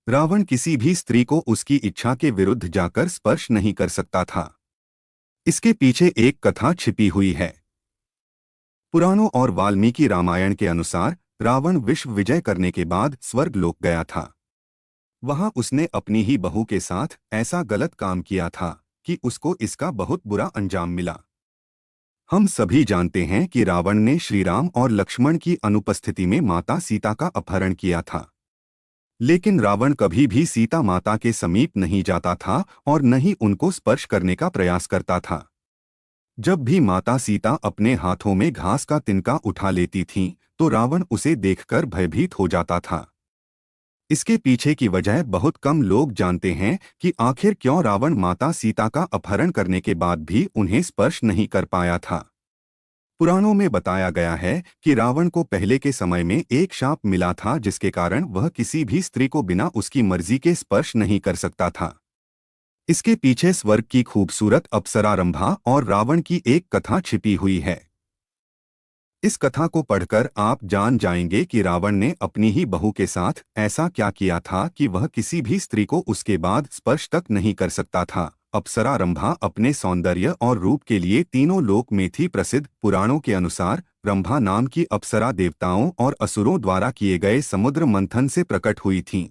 रावण किसी भी स्त्री को उसकी इच्छा के विरुद्ध जाकर स्पर्श नहीं कर सकता था। इसके पीछे एक कथा छिपी हुई है। पुराणों और वाल्मीकि रामायण के अनुसार रावण विश्व विजय करने के बाद स्वर्ग लोक गया था। वहां उसने अपनी ही बहू के साथ ऐसा गलत काम किया था कि उसको इसका बहुत बुरा अंजाम मिला। हम सभी जानते हैं कि रावण ने श्री राम और लक्ष्मण की अनुपस्थिति में माता सीता का अपहरण किया था। लेकिन रावण कभी भी सीता माता के समीप नहीं जाता था और न ही उनको स्पर्श करने का प्रयास करता था। जब भी माता सीता अपने हाथों में घास का तिनका उठा लेती थीं, तो रावण उसे देखकर भयभीत हो जाता था। इसके पीछे की वजह बहुत कम लोग जानते हैं कि आखिर क्यों रावण माता सीता का अपहरण करने के बाद भी उन्हें स्पर्श नहीं कर पाया था। पुराणों में बताया गया है कि रावण को पहले के समय में एक शाप मिला था, जिसके कारण वह किसी भी स्त्री को बिना उसकी मर्जी के स्पर्श नहीं कर सकता था। इसके पीछे स्वर्ग की खूबसूरत अप्सरा रंभा और रावण की एक कथा छिपी हुई है। इस कथा को पढ़कर आप जान जाएंगे कि रावण ने अपनी ही बहू के साथ ऐसा क्या किया था कि वह किसी भी स्त्री को उसके बाद स्पर्श तक नहीं कर सकता था। अप्सरा रंभा अपने सौंदर्य और रूप के लिए तीनों लोक में थी प्रसिद्ध। पुराणों के अनुसार रंभा नाम की अप्सरा देवताओं और असुरों द्वारा किए गए समुद्र मंथन से प्रकट हुई थीं।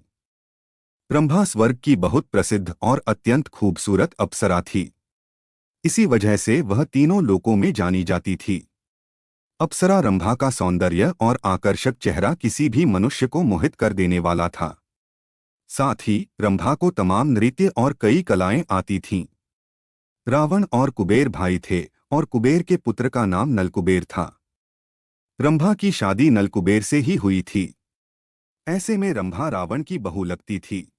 रंभा स्वर्ग की बहुत प्रसिद्ध और अत्यंत खूबसूरत अप्सरा थी। इसी वजह से वह तीनों लोकों में जानी जाती थी। अप्सरा रंभा का सौंदर्य और आकर्षक चेहरा किसी भी मनुष्य को मोहित कर देने वाला था। साथ ही रंभा को तमाम नृत्य और कई कलाएं आती थीं। रावण और कुबेर भाई थे और कुबेर के पुत्र का नाम नलकुबेर था। रंभा की शादी नलकुबेर से ही हुई थी। ऐसे में रंभा रावण की बहू लगती थी।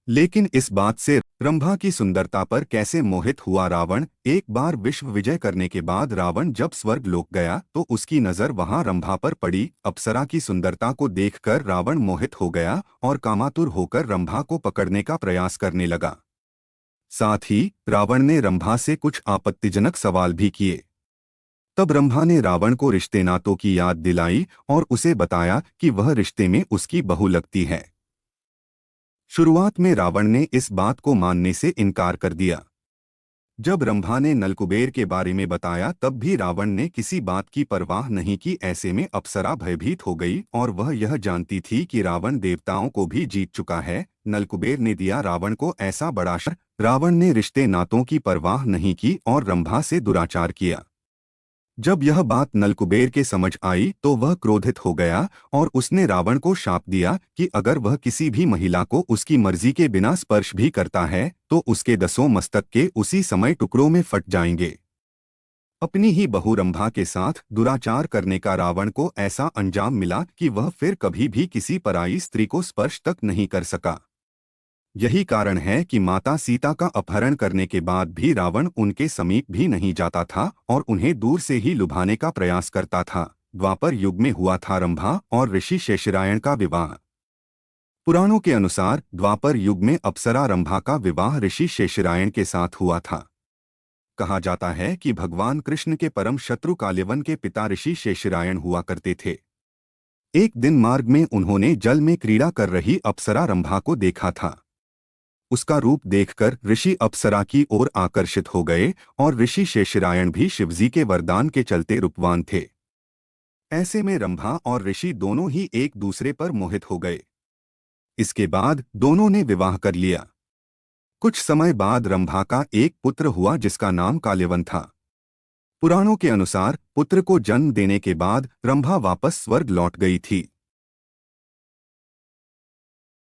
लेकिन इस बात से रंभा की सुंदरता पर कैसे मोहित हुआ रावण। एक बार विश्व विजय करने के बाद रावण जब स्वर्ग लोक गया तो उसकी नजर वहां रंभा पर पड़ी। अप्सरा की सुंदरता को देखकर रावण मोहित हो गया और कामातुर होकर रंभा को पकड़ने का प्रयास करने लगा। साथ ही रावण ने रंभा से कुछ आपत्तिजनक सवाल भी किए। तब रंभा ने रावण को रिश्ते नातों की याद दिलाई और उसे बताया कि वह रिश्ते में उसकी बहू लगती है। शुरुआत में रावण ने इस बात को मानने से इनकार कर दिया। जब रंभा ने नलकुबेर के बारे में बताया तब भी रावण ने किसी बात की परवाह नहीं की। ऐसे में अप्सरा भयभीत हो गई और वह यह जानती थी कि रावण देवताओं को भी जीत चुका है। नलकुबेर ने दिया रावण को ऐसा बड़ा श्राप। रावण ने रिश्ते नातों की परवाह नहीं की और रंभा से दुराचार किया। जब यह बात नलकुबेर के समझ आई तो वह क्रोधित हो गया और उसने रावण को शाप दिया कि अगर वह किसी भी महिला को उसकी मर्जी के बिना स्पर्श भी करता है तो उसके 10 मस्तक के उसी समय टुकड़ों में फट जाएंगे। अपनी ही बहू रंभा के साथ दुराचार करने का रावण को ऐसा अंजाम मिला कि वह फिर कभी भी किसी पराई स्त्री को स्पर्श तक नहीं कर सका। यही कारण है कि माता सीता का अपहरण करने के बाद भी रावण उनके समीप भी नहीं जाता था और उन्हें दूर से ही लुभाने का प्रयास करता था। द्वापर युग में हुआ था रंभा और ऋषि शेषरायण का विवाह। पुराणों के अनुसार द्वापर युग में अप्सरा रंभा का विवाह ऋषि शेषरायण के साथ हुआ था। कहा जाता है कि भगवान कृष्ण के परम शत्रु काल्यवन के पिता ऋषि शेषरायण हुआ करते थे। एक दिन मार्ग में उन्होंने जल में क्रीड़ा कर रही अप्सरा रंभा को देखा था। उसका रूप देखकर ऋषि अप्सरा की ओर आकर्षित हो गए और ऋषि शेषरायण भी शिवजी के वरदान के चलते रूपवान थे। ऐसे में रंभा और ऋषि दोनों ही एक दूसरे पर मोहित हो गए। इसके बाद दोनों ने विवाह कर लिया। कुछ समय बाद रंभा का एक पुत्र हुआ जिसका नाम काल्यवन था। पुराणों के अनुसार पुत्र को जन्म देने के बाद रंभा वापस स्वर्ग लौट गई थी।